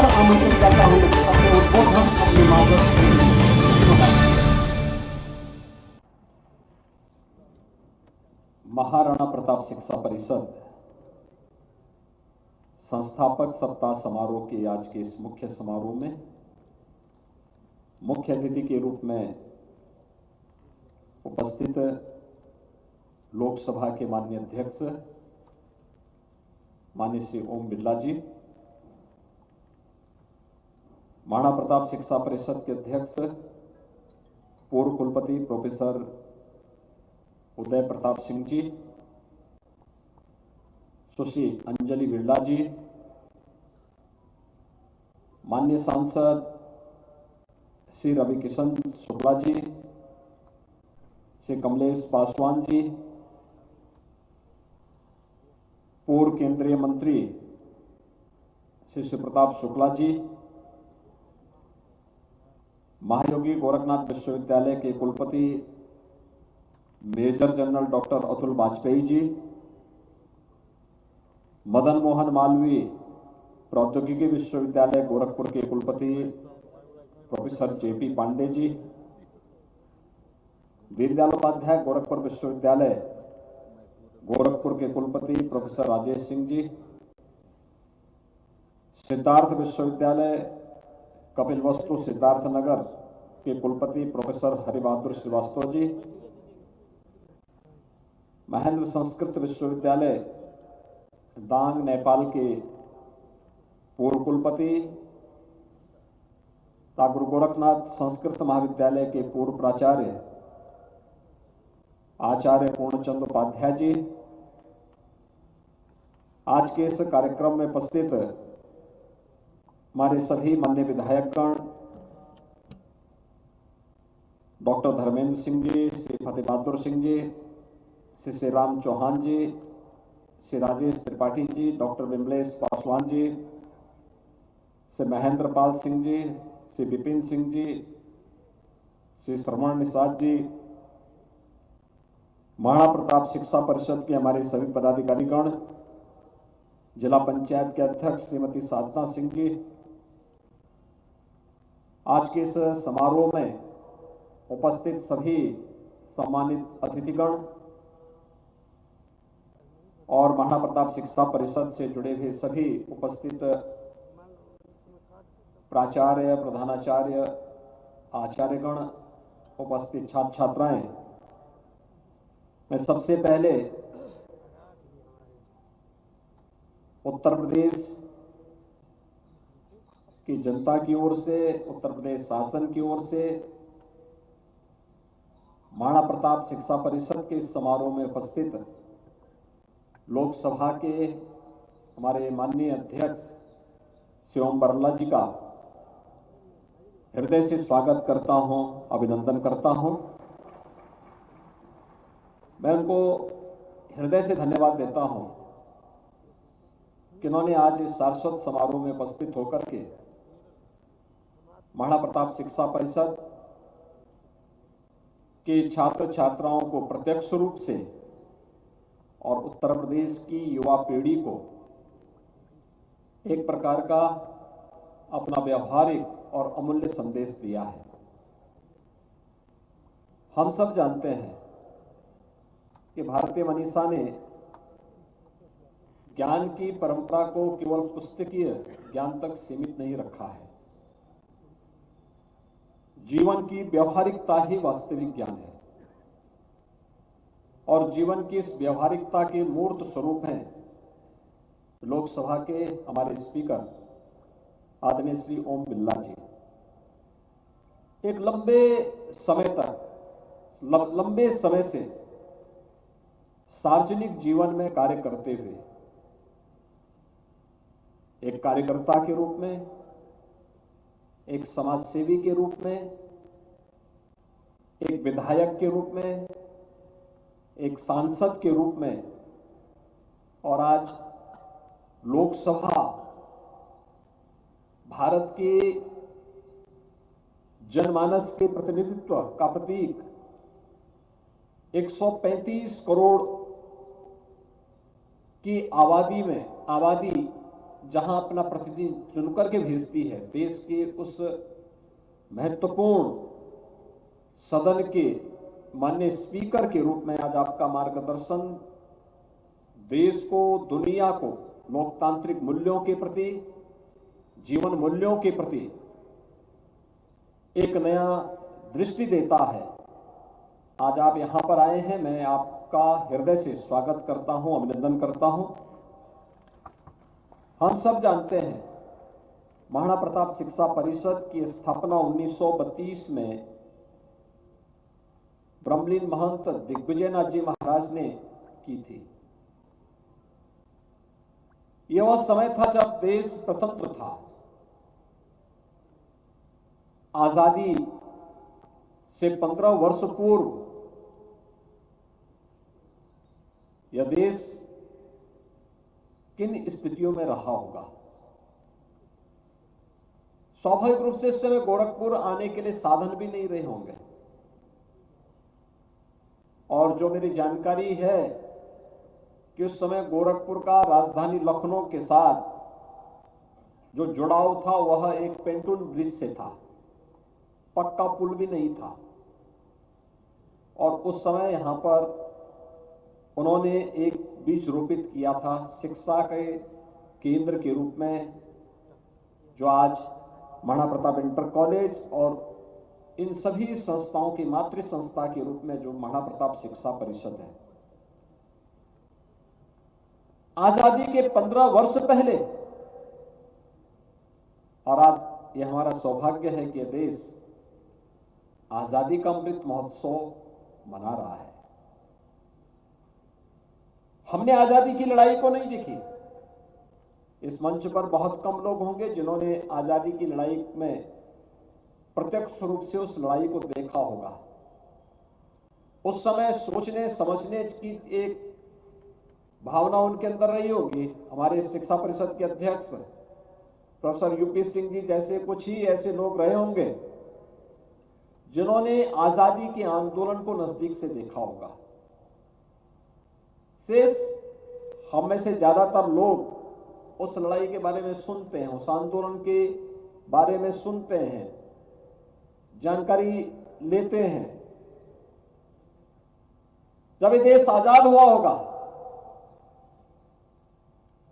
सविनम्र आमंत्रित करता हूं अपने उद्बोधन अपनी मार्गदर्शन महाराणा प्रताप शिक्षा परिषद संस्थापक सप्ताह समारोह के आज के इस मुख्य समारोह में मुख्य अतिथि के रूप में उपस्थित लोकसभा के माननीय अध्यक्ष माननीय श्री ओम बिरला जी, महाराणा प्रताप शिक्षा परिषद के अध्यक्ष पूर्व कुलपति प्रोफेसर उदय प्रताप सिंह जी, सुश्री अंजलि बिरला जी, माननीय सांसद श्री रवि किशन शुक्ला जी, श्री कमलेश पासवान जी, पूर्व केंद्रीय मंत्री श्री शिवप्रताप शुक्ला जी, महायोगी गोरखनाथ विश्वविद्यालय के कुलपति major general doctor Atul Vajpayee ji, Madan Mohan Malaviya प्रौद्योगिकी विश्वविद्यालय गोरखपुर के कुलपति प्रोफेसर जेपी पांडे जी, दीनदयाल उपाध्याय गोरखपुर विश्वविद्यालय गोरखपुर के कुलपति प्रोफेसर राजेश सिंह जी, सिद्धार्थ विश्वविद्यालय कपिलवस्तु सिद्धार्थनगर के कुलपति प्रोफेसर हरिबहादुर श्रीवास्तव जी, महेंद्र संस्कृत विश्वविद्यालय दांग नेपाल के पूर्व कुलपति, गुरु गोरखनाथ संस्कृत महाविद्यालय के पूर्व प्राचार्य आचार्य पूर्णचंद्र उपाध्याय जी, आज के इस कार्यक्रम में उपस्थित हमारे सभी माननीय विधायकगण, डॉक्टर धर्मेंद्र सिंह जी, श्री फतेह बहादुर सिंह जी, श्री श्री राम चौहान जी, श्री राजेश त्रिपाठी जी, डॉक्टर विमलेश पासवान जी, श्री महेंद्र पाल सिंह जी, श्री विपिन सिंह जी, श्री श्रवण निषाद जी, महाराणा प्रताप शिक्षा परिषद के हमारे सभी पदाधिकारीगण, जिला पंचायत के अध्यक्ष श्रीमती साधना सिंह जी, आज के इस समारोह में उपस्थित सभी सम्मानित अतिथिगण और महाराणा प्रताप शिक्षा परिषद से जुड़े हुए सभी उपस्थित प्राचार्य, प्रधानाचार्य, आचार्यगण, उपस्थित छात्र छात्राएं, मैं सबसे पहले उत्तर प्रदेश की जनता की ओर से, उत्तर प्रदेश शासन की ओर से महाराणा प्रताप शिक्षा परिषद के इस समारोह में उपस्थित लोकसभा के हमारे माननीय अध्यक्ष श्री ओम बिरला जी का हृदय से स्वागत करता हूं, अभिनंदन करता हूं। मैं उनको हृदय से धन्यवाद देता हूं कि उन्होंने आज इस सारस्वत समारोह में उपस्थित होकर के महाराणा प्रताप शिक्षा परिषद के छात्र छात्राओं को प्रत्यक्ष रूप से और उत्तर प्रदेश की युवा पीढ़ी को एक प्रकार का अपना व्यवहारिक और अमूल्य संदेश दिया है। हम सब जानते हैं कि भारतीय मनीषा ने ज्ञान की परंपरा को केवल पुस्तकीय ज्ञान तक सीमित नहीं रखा है। जीवन की व्यवहारिकता ही वास्तविक ज्ञान है और जीवन की इस व्यवहारिकता के मूर्त स्वरूप हैं लोकसभा के हमारे स्पीकर आदरणीय श्री ओम बिरला जी। एक लंबे समय से सार्वजनिक जीवन में कार्य करते हुए एक कार्यकर्ता के रूप में, एक समाजसेवी के रूप में, एक विधायक के रूप में, एक सांसद के रूप में और आज लोकसभा भारत के जनमानस के प्रतिनिधित्व का प्रतीक 135 करोड़ की आबादी जहां अपना प्रतिनिधि चुनकर के भेजती है, देश के उस महत्वपूर्ण सदन के माननीय स्पीकर के रूप में आज आपका मार्गदर्शन देश को, दुनिया को लोकतांत्रिक मूल्यों के प्रति, जीवन मूल्यों के प्रति एक नया दृष्टि देता है। आज आप यहां पर आए हैं, मैं आपका हृदय से स्वागत करता हूं, अभिनंदन करता हूं। हम सब जानते हैं महाराणा प्रताप शिक्षा परिषद की स्थापना 1932 में ब्रह्मलीन महंत दिग्विजयनाथ जी महाराज ने की थी। यह वह समय था जब देश स्वतंत्र था। आजादी से 15 वर्ष पूर्व यह देश किन स्थितियों में रहा होगा। स्वाभाविक रूप से इस समय गोरखपुर आने के लिए साधन भी नहीं रहे होंगे, और जो मेरी जानकारी है कि उस समय गोरखपुर का राजधानी लखनऊ के साथ जो जुड़ाव था वह एक पेंटून ब्रिज से था, पक्का पुल भी नहीं था। और उस समय यहां पर उन्होंने एक बीज रोपित किया था शिक्षा के केंद्र के रूप में, जो आज महाराणा प्रताप इंटर कॉलेज और इन सभी संस्थाओं की मातृ संस्था के रूप में जो महाराणा प्रताप शिक्षा परिषद है। आजादी के 15 वर्ष पहले, और आज यह हमारा सौभाग्य है कि देश आजादी का अमृत महोत्सव मना रहा है। हमने आजादी की लड़ाई को नहीं देखी। इस मंच पर बहुत कम लोग होंगे जिन्होंने आजादी की लड़ाई में प्रत्यक्ष रूप से उस लड़ाई को देखा होगा। उस समय सोचने समझने की एक भावना उनके अंदर रही होगी। हमारे शिक्षा परिषद के अध्यक्ष प्रोफेसर यूपी सिंह जी जैसे कुछ ही ऐसे लोग रहे होंगे जिन्होंने आजादी के आंदोलन को नजदीक से देखा होगा। शेष हम में से ज्यादातर लोग उस लड़ाई के बारे में सुनते हैं, उस आंदोलन के बारे में सुनते हैं, जानकारी लेते हैं। जब ये देश आजाद हुआ होगा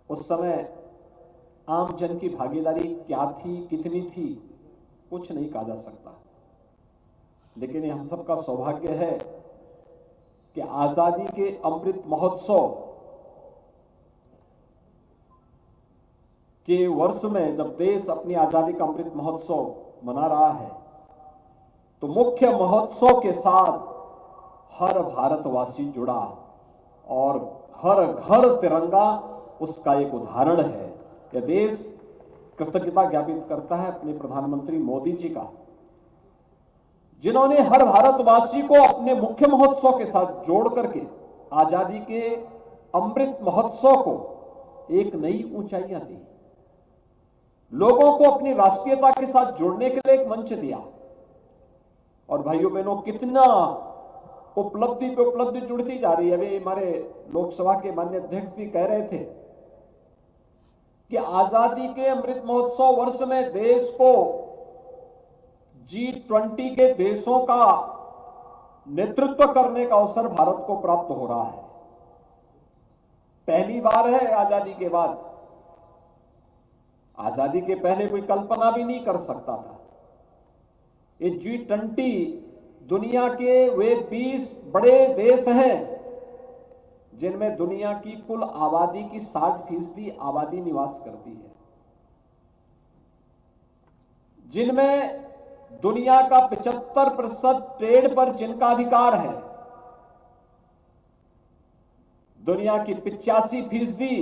उस समय आम जन की भागीदारी क्या थी, कितनी थी, कुछ नहीं कहा जा सकता। लेकिन ये हम सबका सौभाग्य है कि आजादी के अमृत महोत्सव के वर्ष में जब देश अपनी आजादी का अमृत महोत्सव मना रहा है तो मुख्य महोत्सव के साथ हर भारतवासी जुड़ा और हर घर तिरंगा उसका एक उदाहरण है। यह देश कृतज्ञता ज्ञापित करता है अपने प्रधानमंत्री मोदी जी का, जिन्होंने हर भारतवासी को अपने मुख्य महोत्सव के साथ जोड़ करके आजादी के अमृत महोत्सव को एक नई ऊंचाइयां दी, लोगों को अपनी राष्ट्रीयता के साथ जुड़ने के लिए एक मंच दिया। और भाइयों बहनों, कितना उपलब्धि पे उपलब्धि जुड़ती जा रही है। अभी हमारे लोकसभा के माननीय अध्यक्ष जी कह रहे थे कि आजादी के अमृत महोत्सव वर्ष में देश को G20 के देशों का नेतृत्व करने का अवसर भारत को प्राप्त हो रहा है। पहली बार है आजादी के बाद। आजादी के पहले कोई कल्पना भी नहीं कर सकता था। ये G20 दुनिया के वे 20 बड़े देश हैं जिनमें दुनिया की कुल आबादी की 60% आबादी निवास करती है, जिनमें दुनिया का 75% ट्रेड पर जिनका अधिकार है, दुनिया की 85%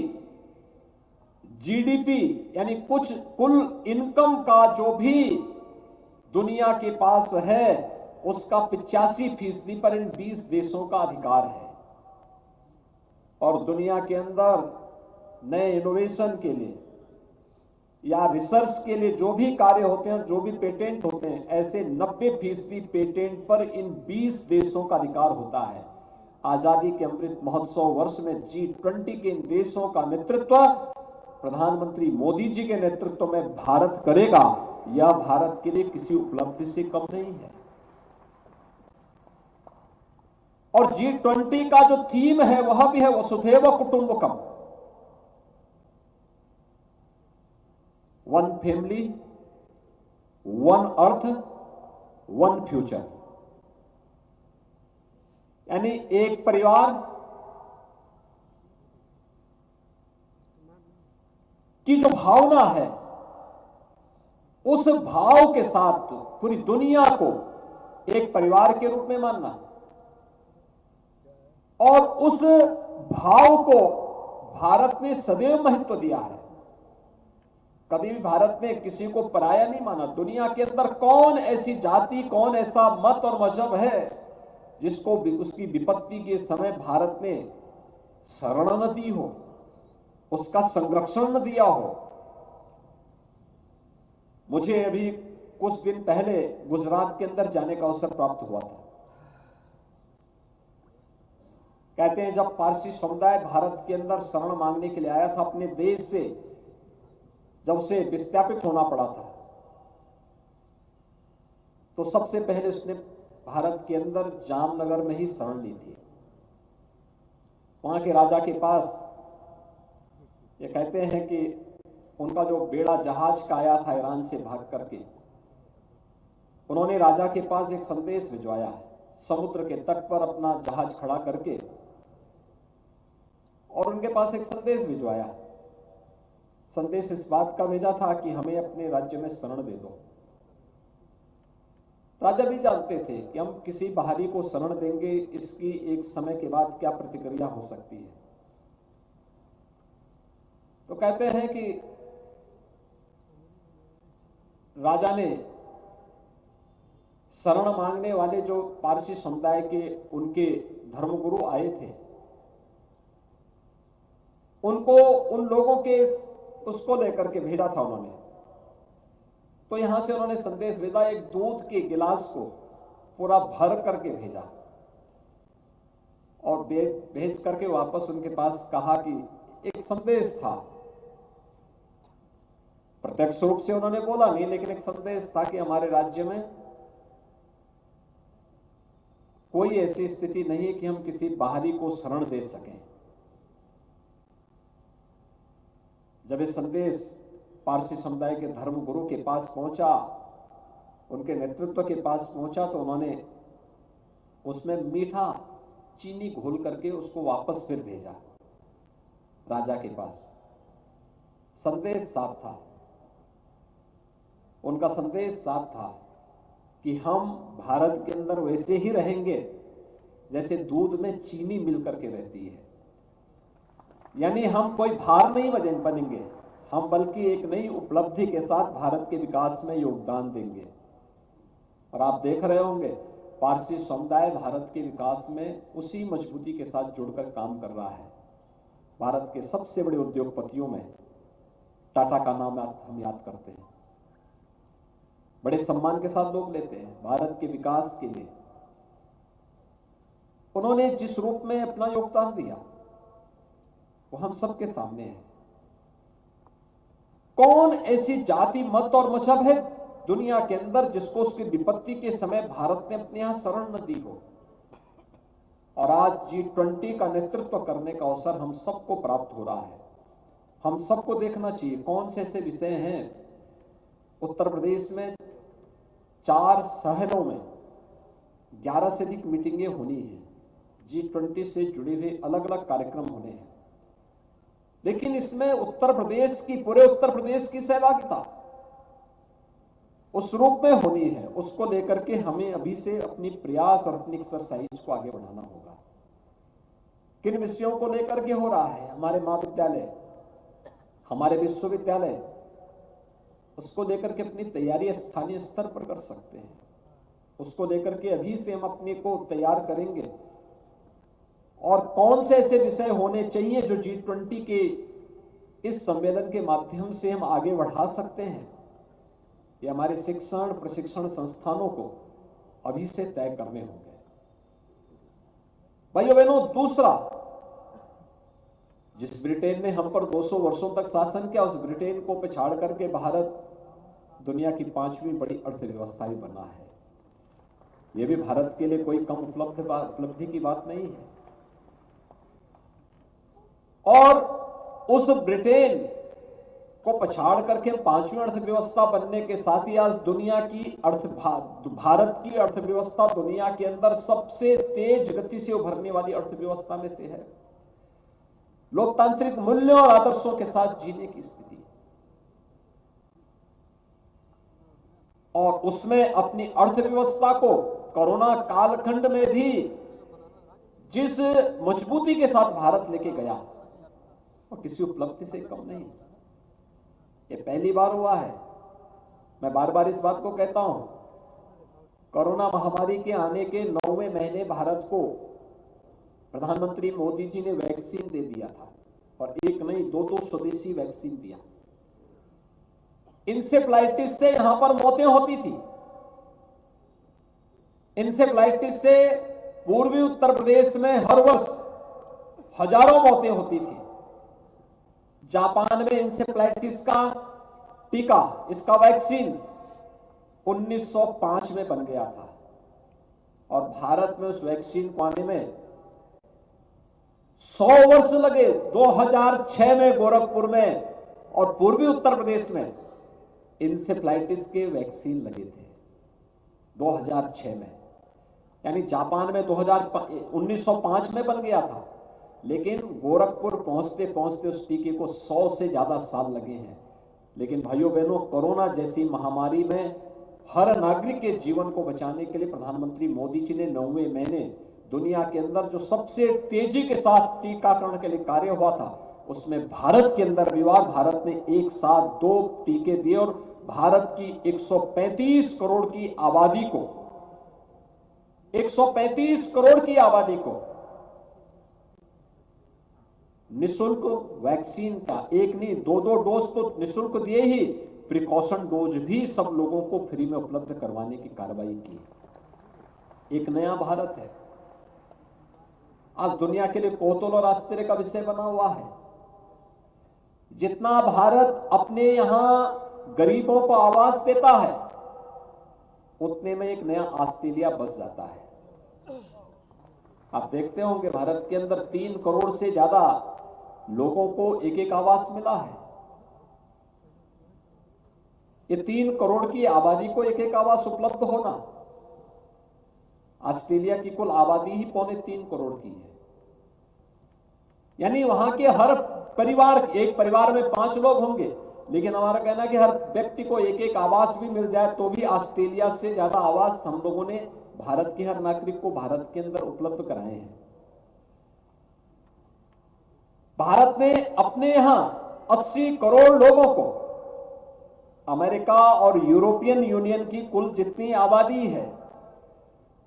जीडीपी यानी कुछ कुल इनकम का जो भी दुनिया के पास है उसका 85% पर इन 20 देशों का अधिकार है। और दुनिया के अंदर नए इनोवेशन के लिए या रिसर्च के लिए जो भी कार्य होते हैं, जो भी पेटेंट होते हैं, ऐसे 90% पेटेंट पर इन 20 देशों का अधिकार होता है। आजादी के अमृत महोत्सव वर्ष में G20 के इन देशों का नेतृत्व प्रधानमंत्री मोदी जी के नेतृत्व में भारत करेगा, यह भारत के लिए किसी उपलब्धि से कम नहीं है। और G20 का जो थीम है वह भी है Vasudhaiva Kutumbakam, one family, one earth, one future. यानी एक परिवार की जो भावना है, उस भाव के साथ पूरी दुनिया को एक परिवार के रूप में मानना, और उस भाव को भारत ने सदैव महत्व दिया है। कभी भी भारत ने किसी को पराया नहीं माना। दुनिया के अंदर कौन ऐसी जाति, कौन ऐसा मत और मजहब है जिसको उसकी विपत्ति के समय भारत ने शरण न दी हो, उसका संरक्षण न दिया हो। मुझे अभी कुछ दिन पहले गुजरात के अंदर जाने का अवसर प्राप्त हुआ था। कहते हैं जब पारसी समुदाय भारत के अंदर शरण मांगने के लिए आया था अपने देश से, जब उसे विस्थापित होना पड़ा था, तो सबसे पहले उसने भारत के अंदर जामनगर में ही शरण ली थी। वहां के राजा के पास ये कहते हैं कि उनका जो बेड़ा जहाज का आया था ईरान से भाग करके, उन्होंने राजा के पास एक संदेश भिजवाया है। समुद्र के तट पर अपना जहाज खड़ा करके और उनके पास एक संदेश भिजवाया। संदेश इस बात का भेजा था कि हमें अपने राज्य में शरण दे दो। राजा भी जानते थे कि हम किसी बाहरी को शरण देंगे, इसकी एक समय के बाद क्या प्रतिक्रिया हो सकती है। तो कहते हैं कि राजा ने शरण मांगने वाले जो पारसी समुदाय के उनके धर्मगुरु आए थे, उनको उन लोगों के उसको लेकर के भेजा था उन्होंने। तो यहां से उन्होंने संदेश भेजा, एक दूध के गिलास को पूरा भर करके भेजा और भेज करके वापस उनके पास कहा कि एक संदेश था। प्रत्यक्ष रूप से उन्होंने बोला नहीं, लेकिन एक संदेश था कि हमारे राज्य में कोई ऐसी स्थिति नहीं है कि हम किसी बाहरी को शरण दे सकें। जब ये संदेश पारसी समुदाय के धर्मगुरु के पास पहुंचा, उनके नेतृत्व के पास पहुंचा, तो उन्होंने उसमें मीठा चीनी घोल करके उसको वापस फिर भेजा राजा के पास। संदेश साफ था, उनका संदेश साफ था कि हम भारत के अंदर वैसे ही रहेंगे जैसे दूध में चीनी मिल करके रहती है। यानी हम कोई भार नहीं बनेंगे, हम बल्कि एक नई उपलब्धि के साथ भारत के विकास में योगदान देंगे। और आप देख रहे होंगे पारसी समुदाय भारत के विकास में उसी मजबूती के साथ जुड़कर काम कर रहा है। भारत के सबसे बड़े उद्योगपतियों में टाटा का नाम हम याद करते हैं, बड़े सम्मान के साथ लोग लेते हैं। भारत के विकास के लिए उन्होंने जिस रूप में अपना योगदान दिया वो हम सबके सामने है। कौन ऐसी जाति, मत और मजहब है दुनिया के अंदर जिसको उसकी विपत्ति के समय भारत ने अपने यहां शरण न दी हो। और आज G20 का नेतृत्व करने का अवसर हम सबको प्राप्त हो रहा है। हम सबको देखना चाहिए कौन से ऐसे विषय हैं। उत्तर प्रदेश में 4 शहरों में 11 से अधिक मीटिंगें होनी है। G20 से जुड़े हुए अलग अलग कार्यक्रम होने हैं, लेकिन इसमें उत्तर प्रदेश की, पूरे उत्तर प्रदेश की सहभागिता उस रूप में होनी है। उसको लेकर के हमें अभी से अपनी प्रयास और अपनी एक्सरसाइज को आगे बढ़ाना होगा। किन विषयों को लेकर के हो रहा है? हमारे महाविद्यालय, हमारे विश्वविद्यालय उसको लेकर के अपनी तैयारी स्थानीय स्तर पर कर सकते हैं। उसको लेकर के अभी से हम अपने को तैयार करेंगे। और कौन से ऐसे विषय होने चाहिए जो G20 के इस सम्मेलन के माध्यम से हम आगे बढ़ा सकते हैं, ये हमारे शिक्षण प्रशिक्षण संस्थानों को अभी से तय करने होंगे। भाइयों बहनों, दूसरा जिस ब्रिटेन ने हम पर 200 वर्षों तक शासन किया, उस ब्रिटेन को पछाड़ करके भारत दुनिया की 5वीं बड़ी अर्थव्यवस्था ही बना है। यह भी भारत के लिए कोई कम उपलब्धि की बात नहीं है। और उस ब्रिटेन को पछाड़ करके 5वीं अर्थव्यवस्था बनने के साथ ही आज दुनिया की भारत की अर्थव्यवस्था दुनिया के अंदर सबसे तेज गति से उभरने वाली अर्थव्यवस्था में से है। लोकतांत्रिक मूल्यों और आदर्शों के साथ जीने की स्थिति, और उसमें अपनी अर्थव्यवस्था को कोरोना कालखंड में भी जिस मजबूती के साथ भारत लेके गया, वो किसी उपलब्धि से कम नहीं। ये पहली बार हुआ है। मैं बार बार इस बात को कहता हूं, कोरोना महामारी के आने के 9वें महीने भारत को प्रधानमंत्री मोदी जी ने वैक्सीन दे दिया था, और एक नहीं दो स्वदेशी वैक्सीन दिया। इंसेफ्लाइटिस से यहां पर मौतें होती थी। इंसेफ्लाइटिस से पूर्वी उत्तर प्रदेश में हर वर्ष हजारों मौतें होती थी। जापान में इंसेफ्लाइटिस का टीका, इसका वैक्सीन 1905 में बन गया था, और भारत में उस वैक्सीन को आने में 100 वर्ष लगे। 2006 में गोरखपुर में और पूर्वी उत्तर प्रदेश में इंसेफ्लाइटिस के वैक्सीन लगे थे 2006 में। यानी जापान में 1905 में बन गया था, लेकिन गोरखपुर पहुंचते पहुंचते उस टीके को 100 से ज्यादा साल लगे हैं। लेकिन भाइयों बहनों, कोरोना जैसी महामारी में हर नागरिक के जीवन को बचाने के लिए प्रधानमंत्री मोदी जी ने 9वें महीने दुनिया के अंदर जो सबसे तेजी के साथ टीकाकरण के लिए कार्य हुआ था, उसमें भारत के अंदर भी हुआ। भारत ने एक साथ 2 टीके दिए, और भारत की 135 करोड़ की आबादी को 135 करोड़ की आबादी को निःशुल्क वैक्सीन का एक नहीं 2 डोज तो निःशुल्क दिए ही, प्रिकॉशन डोज भी सब लोगों को फ्री में उपलब्ध करवाने की कार्रवाई की। एक नया भारत है, आज दुनिया के लिए कौतूहल और आश्चर्य का विषय बना हुआ है। जितना भारत अपने यहां गरीबों को आवाज देता है, उतने में एक नया ऑस्ट्रेलिया बस जाता है। आप देखते होंगे भारत के अंदर 3 करोड़ से ज्यादा लोगों को एक आवास मिला है। ये 3 करोड़ की आबादी को एक आवास उपलब्ध होना, ऑस्ट्रेलिया की कुल आबादी ही 3.25 करोड़ की है। यानी वहां के हर परिवार, एक परिवार में 5 लोग होंगे, लेकिन हमारा कहना है कि हर व्यक्ति को एक आवास भी मिल जाए तो भी ऑस्ट्रेलिया से ज्यादा आवास हम लोगों ने भारत के हर नागरिक को भारत के अंदर उपलब्ध कराए हैं। भारत ने अपने यहां 80 करोड़ लोगों को, अमेरिका और यूरोपियन यूनियन की कुल जितनी आबादी है,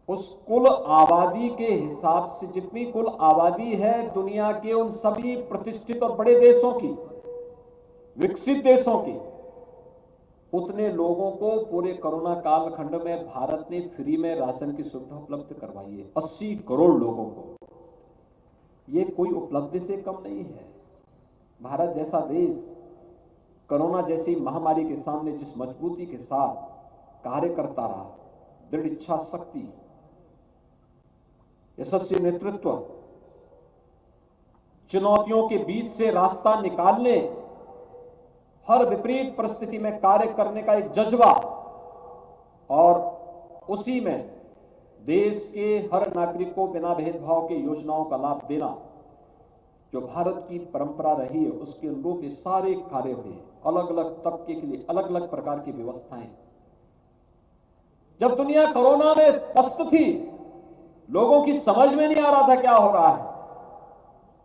उस कुल आबादी के हिसाब से जितनी कुल आबादी है दुनिया के उन सभी प्रतिष्ठित और बड़े देशों की, विकसित देशों की, उतने लोगों को पूरे कोरोना कालखंड में भारत ने फ्री में राशन की सुविधा उपलब्ध करवाई है। 80 करोड़ लोगों को। ये कोई उपलब्धि से कम नहीं है। भारत जैसा देश कोरोना जैसी महामारी के सामने जिस मजबूती के साथ कार्य करता रहा, दृढ़ इच्छा शक्ति, यशस्वी नेतृत्व, चुनौतियों के बीच से रास्ता निकालने, हर विपरीत परिस्थिति में कार्य करने का एक जज्बा, और उसी में देश के हर नागरिक को बिना भेदभाव के योजनाओं का लाभ देना, जो भारत की परंपरा रही है, उसके अनुरूप ये सारे कार्य हुए। अलग अलग तबके के लिए अलग अलग प्रकार की व्यवस्थाएं। जब दुनिया कोरोना में पस्त थी, लोगों की समझ में नहीं आ रहा था क्या हो रहा है,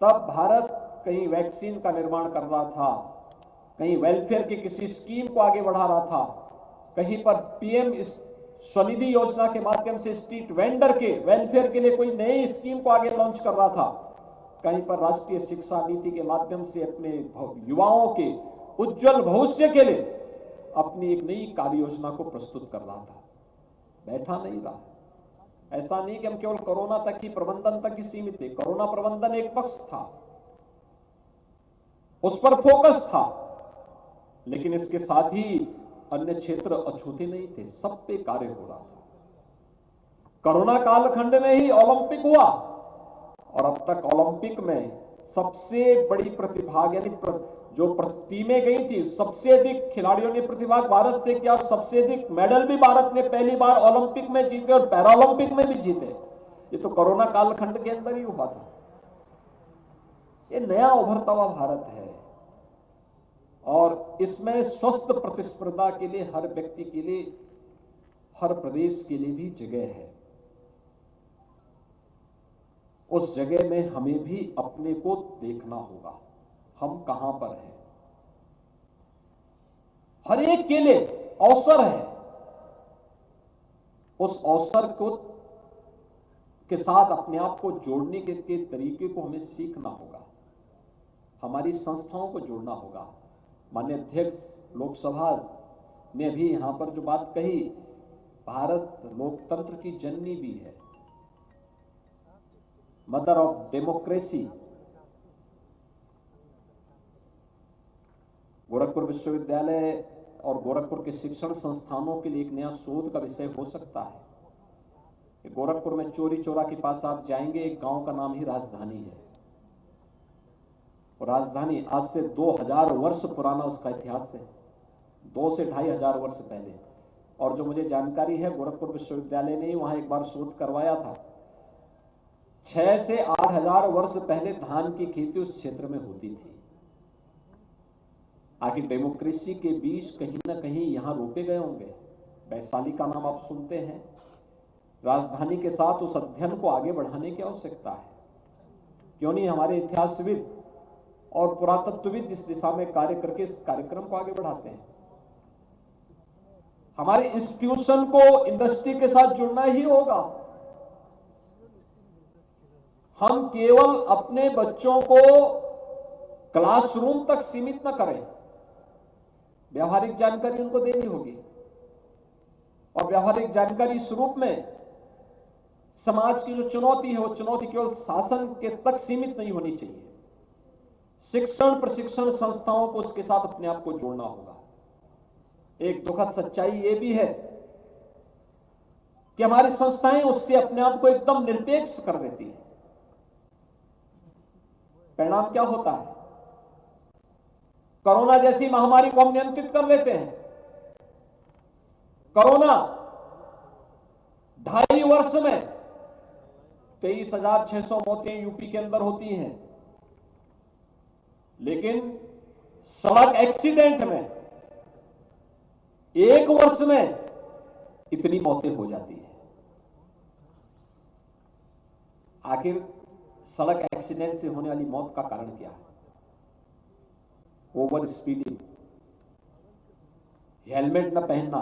तब भारत कहीं वैक्सीन का निर्माण कर रहा था, कहीं वेलफेयर की किसी स्कीम को आगे बढ़ा रहा था, कहीं पर पीएम स्वनिधि योजना के माध्यम से स्ट्रीट वेंडर के वेलफेयर के लिए कोई नई स्कीम को आगे लॉन्च कर रहा था, कहीं पर राष्ट्रीय शिक्षा नीति के माध्यम से अपने युवाओं के उज्जवल भविष्य के लिए अपनी एक नई कार्य योजना को प्रस्तुत कर रहा था। बैठा नहीं रहा। ऐसा नहीं कि हम केवल कोरोना तक ही, प्रबंधन तक ही सीमित थे। कोरोना प्रबंधन एक पक्ष था, उस पर फोकस था, लेकिन इसके साथ ही अन्य क्षेत्र अछूते नहीं थे, सब पे कार्य हो रहा था। कोरोना कालखंड में ही ओलंपिक हुआ और अब तक ओलंपिक में सबसे बड़ी प्रतिभाग यानी जो टीमें गई थी, सबसे अधिक खिलाड़ियों ने प्रतिभाग भारत से किया, सबसे अधिक मेडल भी भारत ने पहली बार ओलंपिक में जीते और पैरालंपिक में भी जीते। ये तो कोरोना कालखंड के अंदर ही हुआ था। ये नया उभरता हुआ भारत है और इसमें स्वस्थ प्रतिस्पर्धा के लिए हर व्यक्ति के लिए, हर प्रदेश के लिए भी जगह है। उस जगह में हमें भी अपने को देखना होगा, हम कहां पर हैं। हर एक के लिए अवसर है, उस अवसर को के साथ अपने आप को जोड़ने के तरीके को हमें सीखना होगा, हमारी संस्थाओं को जोड़ना होगा। माननीय अध्यक्ष लोकसभा ने भी यहां पर जो बात कही, भारत लोकतंत्र की जननी भी है, मदर ऑफ डेमोक्रेसी। गोरखपुर विश्वविद्यालय और गोरखपुर के शिक्षण संस्थानों के लिए एक नया शोध का विषय हो सकता है कि गोरखपुर में चोरी चौरा के पास आप जाएंगे, एक गांव का नाम ही राजधानी है। और राजधानी आज से 2000 वर्ष पुराना उसका इतिहास है, 2 से 2500 वर्ष पहले। और जो मुझे जानकारी है, गोरखपुर विश्वविद्यालय ने वहां एक बार शोध करवाया था, 6 से 8000 वर्ष पहले धान की खेती उस क्षेत्र में होती थी। आखिर डेमोक्रेसी के बीज कहीं ना कहीं यहां रोपे गए होंगे। वैशाली का नाम आप सुनते हैं, राजधानी के साथ उस अध्ययन को आगे बढ़ाने की आवश्यकता है। क्यों नहीं हमारे इतिहासविद और पुरातत्वविद इस दिशा में कार्य करके इस कार्यक्रम को आगे बढ़ाते हैं। हमारे इंस्टीट्यूशन को इंडस्ट्री के साथ जुड़ना ही होगा। हम केवल अपने बच्चों को क्लासरूम तक सीमित न करें, व्यावहारिक जानकारी उनको देनी होगी। और व्यावहारिक जानकारी स्वरूप में समाज की जो चुनौती है, वो चुनौती केवल शासन के तक सीमित नहीं होनी चाहिए। शिक्षण प्रशिक्षण संस्थाओं को उसके साथ अपने आप को जोड़ना होगा। एक दुखद सच्चाई ये भी है कि हमारी संस्थाएं उससे अपने आप को एकदम निरपेक्ष कर देती है। परिणाम क्या होता है? कोरोना जैसी महामारी को हम नियंत्रित कर लेते हैं। कोरोना 2.5 वर्ष में 23,600 मौतें यूपी के अंदर होती हैं, लेकिन सड़क एक्सीडेंट में 1 वर्ष में इतनी मौतें हो जाती है। आखिर सड़क एक्सीडेंट से होने वाली मौत का कारण क्या है? ओवर स्पीडिंग, हेलमेट न पहनना,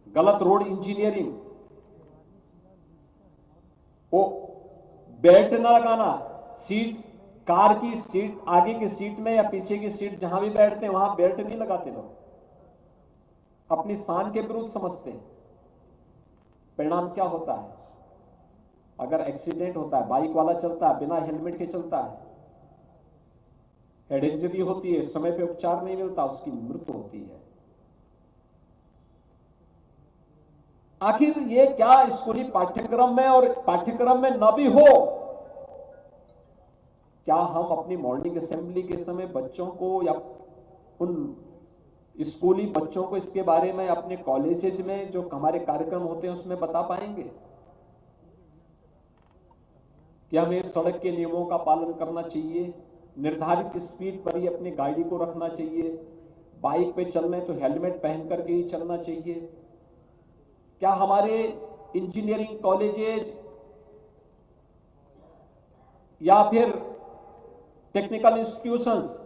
गलत रोड इंजीनियरिंग, वो बेल्ट न लगाना, सीट, कार की सीट, आगे की सीट में या पीछे की सीट जहां भी बैठते हैं वहां बेल्ट नहीं लगाते लोग, अपनी शान के विरुद्ध समझते हैं। परिणाम क्या होता है? अगर एक्सीडेंट होता है, बाइक वाला चलता है बिना हेलमेट के चलता है, हेड इंजरी होती है, समय पे उपचार नहीं मिलता, उसकी मृत्यु होती है। आखिर ये क्या स्कूली पाठ्यक्रम में और पाठ्यक्रम में न भी हो, क्या हम अपनी मॉर्निंग असेंबली के समय बच्चों को या उन स्कूली बच्चों को इसके बारे में अपने कॉलेजेस में जो हमारे कार्यक्रम होते हैं उसमें बता पाएंगे कि हमें सड़क के नियमों का पालन करना चाहिए, निर्धारित स्पीड पर ही अपनी गाड़ी को रखना चाहिए, बाइक पे चलने तो हेलमेट पहन करके ही चलना चाहिए? क्या हमारे इंजीनियरिंग कॉलेजेज या फिर टेक्निकल इंस्टीट्यूशंस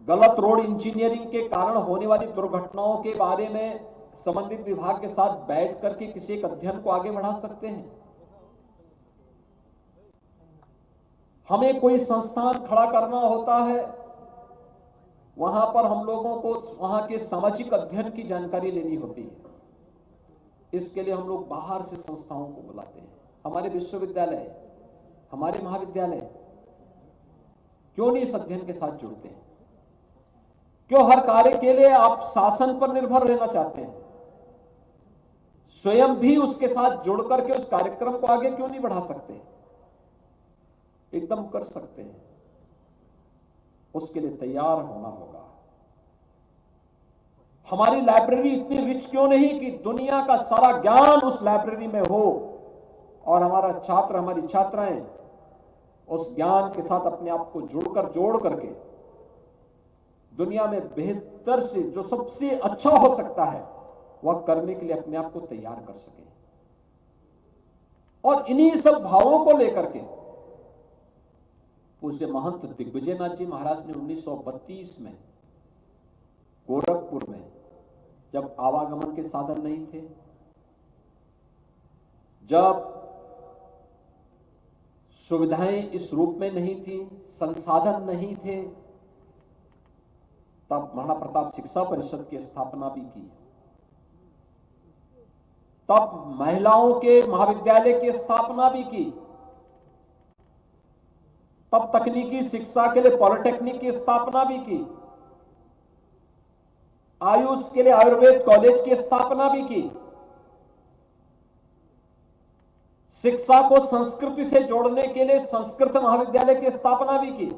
गलत रोड इंजीनियरिंग के कारण होने वाली दुर्घटनाओं के बारे में संबंधित विभाग के साथ बैठ करके किसी एक अध्ययन को आगे बढ़ा सकते हैं? हमें कोई संस्थान खड़ा करना होता है, वहां पर हम लोगों को वहां के सामाजिक अध्ययन की जानकारी लेनी होती है। इसके लिए हम लोग बाहर से संस्थाओं को बुलाते हैं। हमारे विश्वविद्यालय, हमारे महाविद्यालय क्यों नहीं इस अध्ययन के साथ जुड़ते हैं? क्यों हर कार्य के लिए आप शासन पर निर्भर रहना चाहते हैं? स्वयं भी उसके साथ जुड़ करके उस कार्यक्रम को आगे क्यों नहीं बढ़ा सकते? एकदम कर सकते हैं। उसके लिए तैयार होना होगा। हमारी लाइब्रेरी इतनी रिच क्यों नहीं कि दुनिया का सारा ज्ञान उस लाइब्रेरी में हो और हमारा छात्र, हमारी छात्राएं उस ज्ञान के साथ अपने आप को जोड़ करके दुनिया में बेहतर से जो सबसे अच्छा हो सकता है वह करने के लिए अपने आप को तैयार कर सके। और इन्हीं सब भावों को लेकर के पूज्य महंत दिग्विजयनाथ जी महाराज ने 1932 में गोरखपुर में, जब आवागमन के साधन नहीं थे, जब सुविधाएं इस रूप में नहीं थी, संसाधन नहीं थे, तब महाराणा प्रताप शिक्षा परिषद की स्थापना भी की। तब महिलाओं के महाविद्यालय की स्थापना भी की। तब तकनीकी शिक्षा के लिए पॉलिटेक्निक की स्थापना भी की। आयुष के लिए आयुर्वेद कॉलेज की स्थापना भी की। शिक्षा को संस्कृति से जोड़ने के लिए संस्कृत महाविद्यालय की स्थापना भी की।